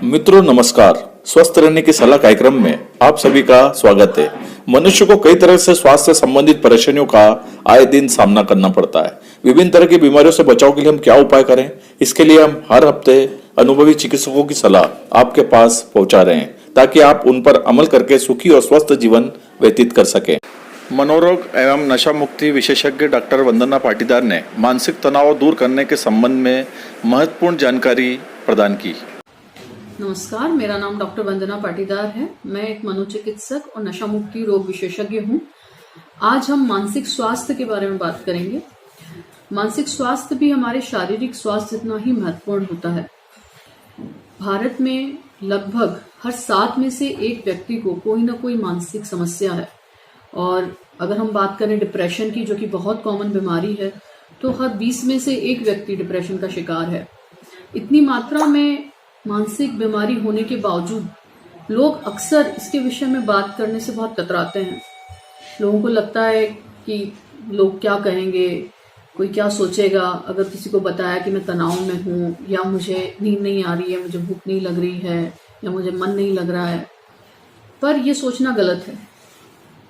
मित्रों नमस्कार। स्वस्थ रहने की सलाह कार्यक्रम में आप सभी का स्वागत है। मनुष्य को कई तरह से स्वास्थ्य संबंधित परेशानियों का आए दिन सामना करना पड़ता है। विभिन्न तरह की बीमारियों से बचाव के लिए हम क्या उपाय करें, इसके लिए हम हर हफ्ते अनुभवी चिकित्सकों की सलाह आपके पास पहुंचा रहे हैं ताकि आप उन पर अमल करके सुखी और स्वस्थ जीवन व्यतीत कर सकें। मनोरोग एवं नशा मुक्ति विशेषज्ञ डॉक्टर वंदना पाटीदार ने मानसिक तनाव दूर करने के संबंध में महत्वपूर्ण जानकारी प्रदान की। नमस्कार, मेरा नाम डॉक्टर वंदना पाटीदार है। मैं एक मनोचिकित्सक और नशा मुक्ति रोग विशेषज्ञ हूँ। आज हम मानसिक स्वास्थ्य के बारे में बात करेंगे। मानसिक स्वास्थ्य भी हमारे शारीरिक स्वास्थ्य जितना ही महत्वपूर्ण होता है। भारत में लगभग हर 7 में से एक व्यक्ति को कोई ना कोई मानसिक समस्या है, और अगर हम बात करें डिप्रेशन की, जो कि बहुत कॉमन बीमारी है, तो हर 20 में से एक व्यक्ति डिप्रेशन का शिकार है। इतनी मात्रा में मानसिक बीमारी होने के बावजूद लोग अक्सर इसके विषय में बात करने से बहुत कतराते हैं। लोगों को लगता है कि लोग क्या कहेंगे, कोई क्या सोचेगा अगर किसी को बताया कि मैं तनाव में हूँ, या मुझे नींद नहीं आ रही है, मुझे भूख नहीं लग रही है, या मुझे मन नहीं लग रहा है। पर यह सोचना गलत है,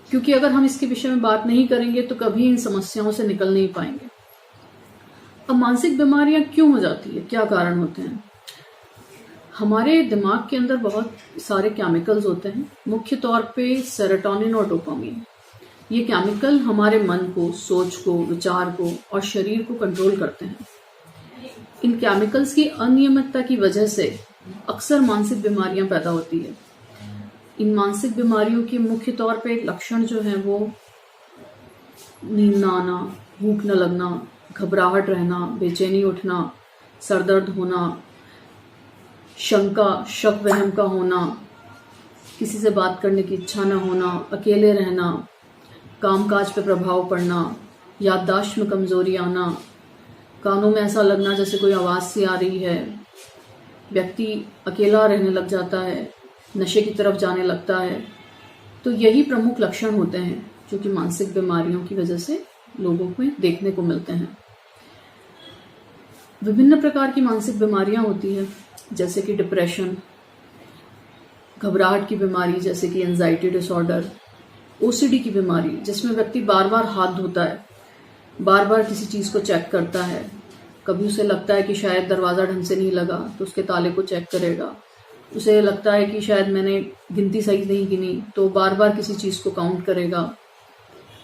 क्योंकि अगर हम इसके विषय में बात नहीं करेंगे तो कभी इन समस्याओं से निकल नहीं पाएंगे। अब मानसिक बीमारियां क्यों हो जाती है, क्या कारण होते हैं? हमारे दिमाग के अंदर बहुत सारे केमिकल्स होते हैं, मुख्य तौर पे सेरोटोनिन और डोपामिन। ये केमिकल हमारे मन को, सोच को, विचार को और शरीर को कंट्रोल करते हैं। इन केमिकल्स की अनियमितता की वजह से अक्सर मानसिक बीमारियां पैदा होती है। इन मानसिक बीमारियों के मुख्य तौर पे लक्षण जो हैं वो नींद न आना, भूख न लगना, घबराहट रहना, बेचैनी उठना, सरदर्द होना, शंका, शक वहम का होना, किसी से बात करने की इच्छा न होना, अकेले रहना, कामकाज पर प्रभाव पड़ना, याददाश्त में कमजोरी आना, कानों में ऐसा लगना जैसे कोई आवाज़ सी आ रही है, व्यक्ति अकेला रहने लग जाता है, नशे की तरफ जाने लगता है। तो यही प्रमुख लक्षण होते हैं जो कि मानसिक बीमारियों की वजह से लोगों को देखने को मिलते हैं। विभिन्न प्रकार की मानसिक बीमारियां होती है, जैसे कि डिप्रेशन, घबराहट की बीमारी जैसे कि एंजाइटी डिसऑर्डर, ओसीडी की बीमारी जिसमें व्यक्ति बार बार हाथ धोता है, बार बार किसी चीज़ को चेक करता है। कभी उसे लगता है कि शायद दरवाज़ा ढंग से नहीं लगा तो उसके ताले को चेक करेगा, उसे लगता है कि शायद मैंने गिनती सही नहीं गिनी तो बार बार किसी चीज़ को काउंट करेगा,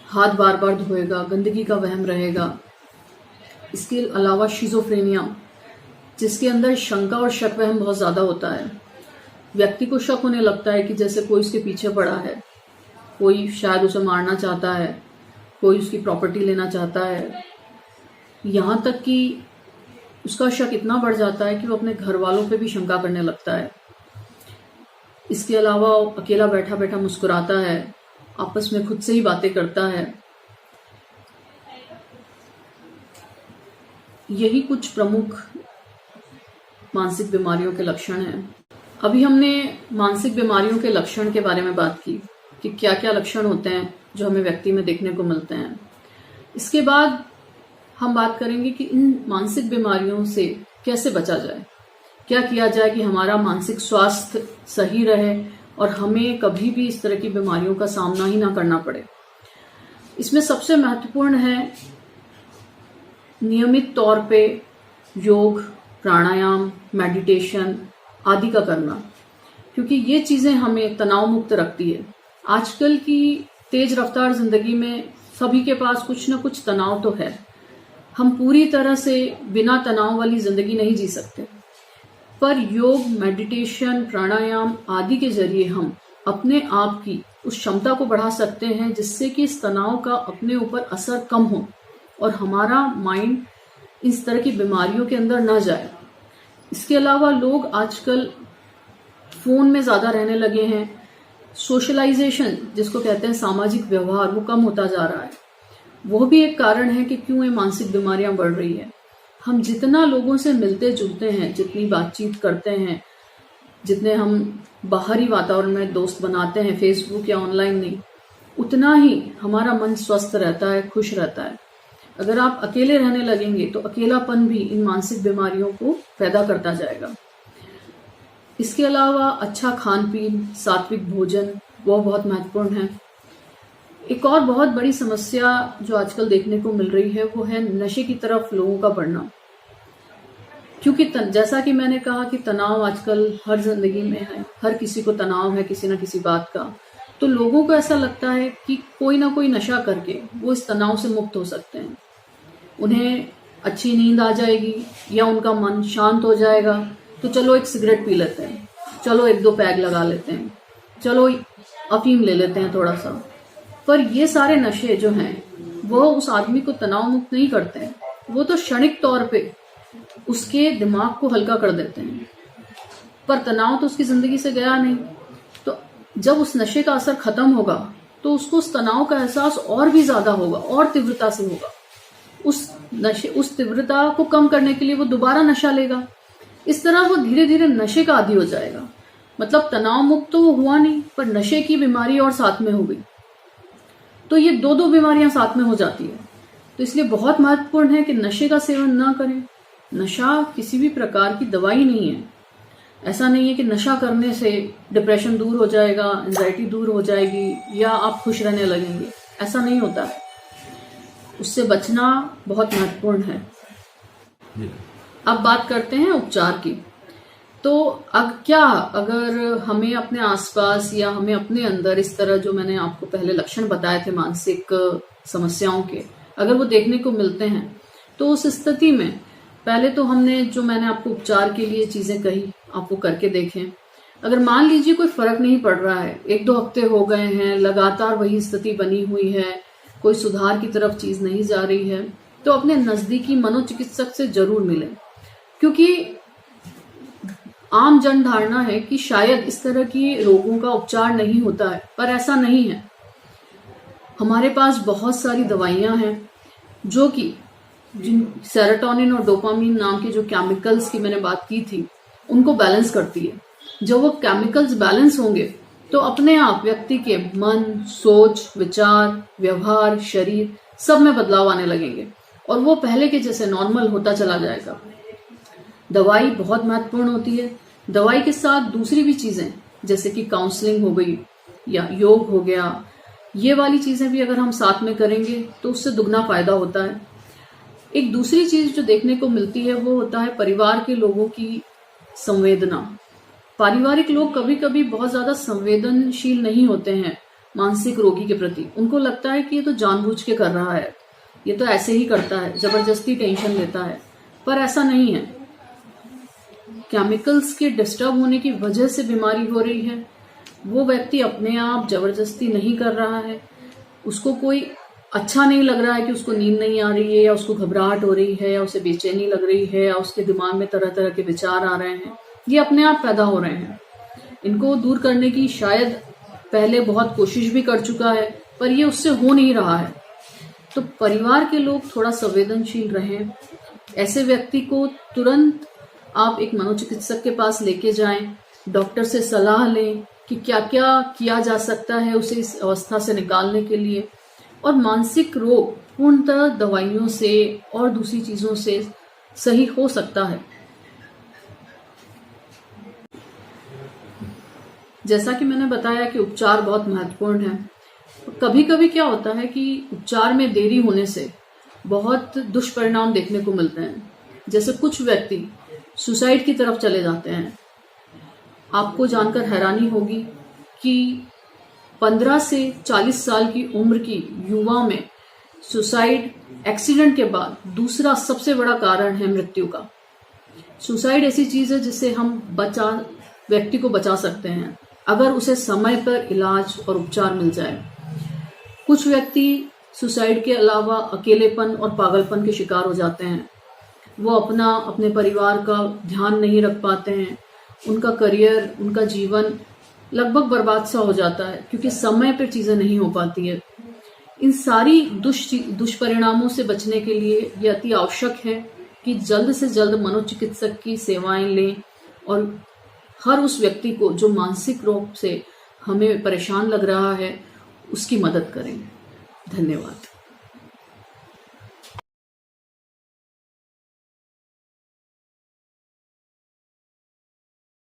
हाथ बार बार धोएगा, गंदगी का वहम रहेगा। इसके अलावा शिज़ोफ्रेनिया, जिसके अंदर शंका और शक वहम बहुत ज़्यादा होता है। व्यक्ति को शक होने लगता है कि जैसे कोई उसके पीछे पड़ा है, कोई शायद उसे मारना चाहता है, कोई उसकी प्रॉपर्टी लेना चाहता है। यहाँ तक कि उसका शक इतना बढ़ जाता है कि वो अपने घर वालों पे भी शंका करने लगता है। इसके अलावा अकेला बैठा बैठा मुस्कुराता है, आपस में खुद से ही बातें करता है। यही कुछ प्रमुख मानसिक बीमारियों के लक्षण हैं। अभी हमने मानसिक बीमारियों के लक्षण के बारे में बात की कि क्या क्या लक्षण होते हैं जो हमें व्यक्ति में देखने को मिलते हैं। इसके बाद हम बात करेंगे कि इन मानसिक बीमारियों से कैसे बचा जाए, क्या किया जाए कि हमारा मानसिक स्वास्थ्य सही रहे और हमें कभी भी इस तरह की बीमारियों का सामना ही ना करना पड़े। इसमें सबसे महत्वपूर्ण है नियमित तौर पे योग, प्राणायाम, मेडिटेशन आदि का करना, क्योंकि ये चीज़ें हमें तनाव मुक्त रखती है। आजकल की तेज रफ्तार जिंदगी में सभी के पास कुछ ना कुछ तनाव तो है। हम पूरी तरह से बिना तनाव वाली जिंदगी नहीं जी सकते, पर योग, मेडिटेशन, प्राणायाम आदि के जरिए हम अपने आप की उस क्षमता को बढ़ा सकते हैं जिससे कि इस तनाव का अपने ऊपर असर कम हो और हमारा माइंड इस तरह की बीमारियों के अंदर न जाए। इसके अलावा लोग आजकल फोन में ज्यादा रहने लगे हैं। सोशलाइजेशन जिसको कहते हैं, सामाजिक व्यवहार, वो कम होता जा रहा है। वो भी एक कारण है कि क्यों ये मानसिक बीमारियां बढ़ रही है। हम जितना लोगों से मिलते जुलते हैं, जितनी बातचीत करते हैं, जितने हम बाहरी वातावरण में दोस्त बनाते हैं, फेसबुक या ऑनलाइन नहीं, उतना ही हमारा मन स्वस्थ रहता है, खुश रहता है। अगर आप अकेले रहने लगेंगे तो अकेलापन भी इन मानसिक बीमारियों को पैदा करता जाएगा। इसके अलावा अच्छा खान पीन, सात्विक भोजन, वो बहुत महत्वपूर्ण है। एक और बहुत बड़ी समस्या जो आजकल देखने को मिल रही है वो है नशे की तरफ लोगों का बढ़ना। क्योंकि जैसा कि मैंने कहा कि तनाव आजकल हर जिंदगी में है, हर किसी को तनाव है किसी ना किसी बात का, तो लोगों को ऐसा लगता है कि कोई ना कोई नशा करके वो इस तनाव से मुक्त हो सकते हैं। उन्हें अच्छी नींद आ जाएगी या उनका मन शांत हो जाएगा, तो चलो एक सिगरेट पी लेते हैं, चलो 1-2 पैग लगा लेते हैं, चलो अफीम ले लेते हैं थोड़ा सा। पर ये सारे नशे जो हैं वो उस आदमी को तनाव मुक्त नहीं करते हैं, वो तो क्षणिक तौर पे उसके दिमाग को हल्का कर देते हैं, पर तनाव तो उसकी जिंदगी से गया नहीं। तो जब उस नशे का असर खत्म होगा तो उसको उस तनाव का एहसास और भी ज्यादा होगा और तीव्रता से होगा। उस तीव्रता को कम करने के लिए वो दोबारा नशा लेगा। इस तरह वो धीरे धीरे नशे का आदी हो जाएगा। मतलब तनाव मुक्त तो हुआ नहीं, पर नशे की बीमारी और साथ में हो गई। तो ये दो बीमारियां साथ में हो जाती है। तो इसलिए बहुत महत्वपूर्ण है कि नशे का सेवन ना करें। नशा किसी भी प्रकार की दवाई नहीं है। ऐसा नहीं है कि नशा करने से डिप्रेशन दूर हो जाएगा, एंजाइटी दूर हो जाएगी या आप खुश रहने लगेंगे। ऐसा नहीं होता है। उससे बचना बहुत महत्वपूर्ण है। अब बात करते हैं उपचार की। तो अगर हमें अपने आसपास या हमें अपने अंदर इस तरह जो मैंने आपको पहले लक्षण बताए थे मानसिक समस्याओं के, अगर वो देखने को मिलते हैं, तो उस स्थिति में पहले तो जो मैंने आपको उपचार के लिए चीजें कही, आप वो करके देखें। अगर मान लीजिए कोई फर्क नहीं पड़ रहा है, 1-2 हफ्ते हो गए हैं, लगातार वही स्थिति बनी हुई है, कोई सुधार की तरफ चीज नहीं जा रही है, तो अपने नजदीकी मनोचिकित्सक से जरूर मिलें। क्योंकि आम जन धारणा है कि शायद इस तरह की रोगों का उपचार नहीं होता है, पर ऐसा नहीं है। हमारे पास बहुत सारी दवाइयां हैं जो कि जिन सेरोटोनिन और डोपामिन नाम के जो केमिकल्स की मैंने बात की थी, उनको बैलेंस करती है। जब वो केमिकल्स बैलेंस होंगे तो अपने आप व्यक्ति के मन, सोच, विचार, व्यवहार, शरीर सब में बदलाव आने लगेंगे और वो पहले के जैसे नॉर्मल होता चला जाएगा। दवाई बहुत महत्वपूर्ण होती है। दवाई के साथ दूसरी भी चीजें जैसे कि काउंसलिंग हो गई या योग हो गया, ये वाली चीजें भी अगर हम साथ में करेंगे तो उससे दुगना फायदा होता है। एक दूसरी चीज जो देखने को मिलती है वो होता है परिवार के लोगों की संवेदना। पारिवारिक लोग कभी कभी बहुत ज्यादा संवेदनशील नहीं होते हैं मानसिक रोगी के प्रति। उनको लगता है कि ये तो जानबूझ के कर रहा है, ये तो ऐसे ही करता है, जबरदस्ती टेंशन लेता है, पर ऐसा नहीं है। केमिकल्स के डिस्टर्ब होने की वजह से बीमारी हो रही है। वो व्यक्ति अपने आप जबरदस्ती नहीं कर रहा है। उसको कोई अच्छा नहीं लग रहा है कि उसको नींद नहीं आ रही है या उसको घबराहट हो रही है या उसे बेचैनी लग रही है या उसके दिमाग में तरह तरह के विचार आ रहे हैं, ये अपने आप पैदा हो रहे हैं। इनको दूर करने की शायद पहले बहुत कोशिश भी कर चुका है, पर ये उससे हो नहीं रहा है। तो परिवार के लोग थोड़ा संवेदनशील रहें। ऐसे व्यक्ति को तुरंत आप एक मनोचिकित्सक के पास लेके जाएं, डॉक्टर से सलाह लें कि क्या क्या किया जा सकता है उसे इस अवस्था से निकालने के लिए। और मानसिक रोग पूर्णतः दवाइयों से और दूसरी चीजों से सही हो सकता है। जैसा कि मैंने बताया कि उपचार बहुत महत्वपूर्ण है। कभी कभी क्या होता है कि उपचार में देरी होने से बहुत दुष्परिणाम देखने को मिलते हैं। जैसे कुछ व्यक्ति सुसाइड की तरफ चले जाते हैं। आपको जानकर हैरानी होगी कि 15 से 40 साल की उम्र की युवा में सुसाइड एक्सीडेंट के बाद दूसरा सबसे बड़ा कारण है मृत्यु का। सुसाइड ऐसी चीज है जिससे हम व्यक्ति को बचा सकते हैं अगर उसे समय पर इलाज और उपचार मिल जाए। कुछ व्यक्ति सुसाइड के अलावा अकेलेपन और पागलपन के शिकार हो जाते हैं। वो अपने परिवार का ध्यान नहीं रख पाते हैं। उनका करियर, उनका जीवन लगभग बर्बाद सा हो जाता है क्योंकि समय पर चीजें नहीं हो पाती है। इन सारी दुष्परिणामों से बचने के लिए यह अति आवश्यक है कि जल्द से जल्द मनोचिकित्सक की सेवाएं लें और हर उस व्यक्ति को जो मानसिक रोग से हमें परेशान लग रहा है उसकी मदद करें। धन्यवाद।